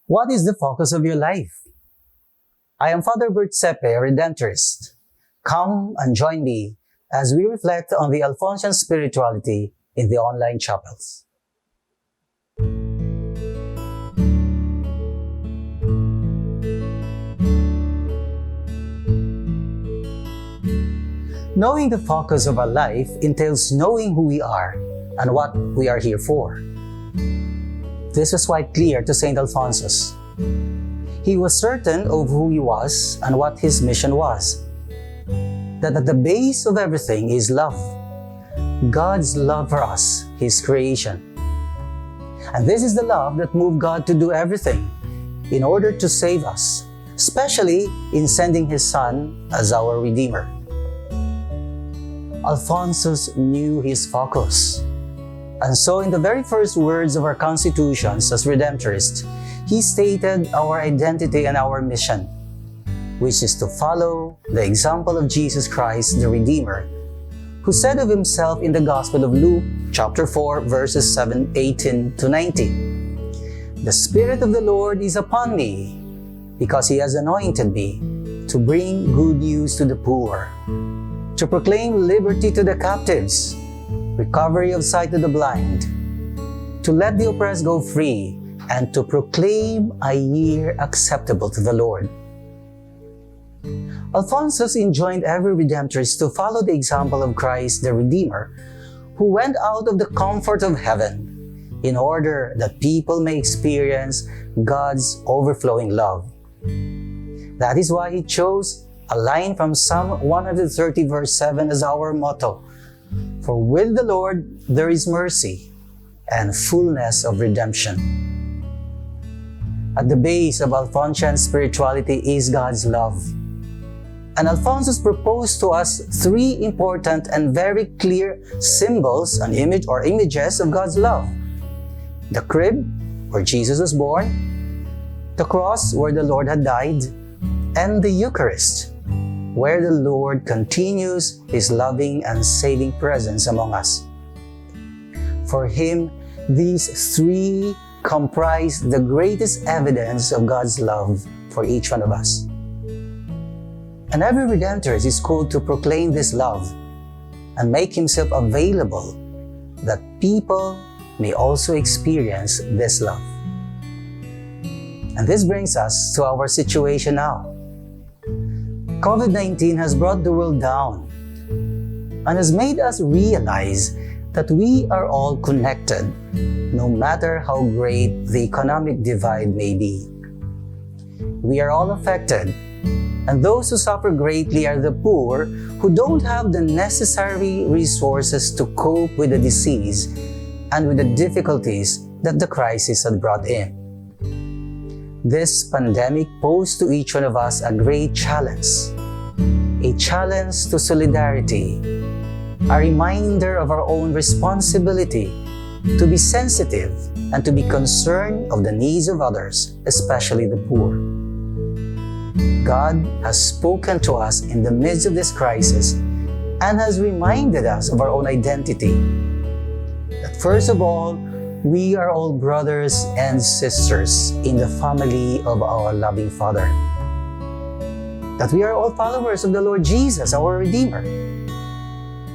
What is the focus of your life? I am Father Bert Cepe, a Redemptorist. Come and join me as we reflect on the Alphonsian Spirituality in the online chapels. Knowing the focus of our life entails knowing who we are and what we are here for. This was quite clear to St. Alphonsus. He was certain of who he was and what his mission was. That at the base of everything is love. God's love for us, His creation. And this is the love that moved God to do everything in order to save us, especially in sending His Son as our Redeemer. Alphonsus knew his focus. And so in the very first words of our constitutions as Redemptorists, he stated our identity and our mission, which is to follow the example of Jesus Christ, the Redeemer, who said of himself in the Gospel of Luke, chapter 4, verses 18 to 19, "The Spirit of the Lord is upon me, because He has anointed me to bring good news to the poor, to proclaim liberty to the captives, recovery of sight to the blind, to let the oppressed go free, and to proclaim a year acceptable to the Lord." Alphonsus enjoined every Redemptorist to follow the example of Christ the Redeemer, who went out of the comfort of heaven in order that people may experience God's overflowing love. That is why he chose a line from Psalm 130 verse 7 as our motto, "For with the Lord there is mercy and fullness of redemption." At the base of Alphonsian spirituality is God's love. And Alphonsus proposed to us three important and very clear symbols and images of God's love. The crib, where Jesus was born, the cross, where the Lord had died, and the Eucharist, where the Lord continues His loving and saving presence among us. For Him, these three comprise the greatest evidence of God's love for each one of us. And every Redemptorist is called to proclaim this love and make himself available that people may also experience this love. And this brings us to our situation now. COVID-19 has brought the world down and has made us realize that we are all connected, no matter how great the economic divide may be. We are all affected, and those who suffer greatly are the poor who don't have the necessary resources to cope with the disease and with the difficulties that the crisis had brought in. This pandemic posed to each one of us a great challenge, a challenge to solidarity, a reminder of our own responsibility to be sensitive and to be concerned of the needs of others, especially the poor. God has spoken to us in the midst of this crisis and has reminded us of our own identity. That first of all, we are all brothers and sisters in the family of our loving Father. That we are all followers of the Lord Jesus, our Redeemer.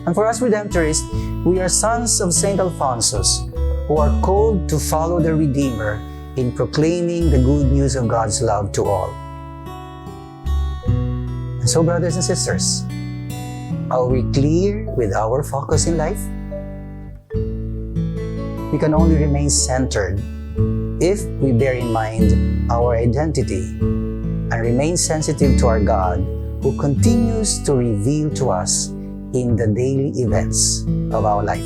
And for us Redemptorists, we are sons of St. Alphonsus, who are called to follow the Redeemer in proclaiming the good news of God's love to all. And so, brothers and sisters, are we clear with our focus in life? We can only remain centered if we bear in mind our identity and remain sensitive to our God, who continues to reveal to us in the daily events of our life.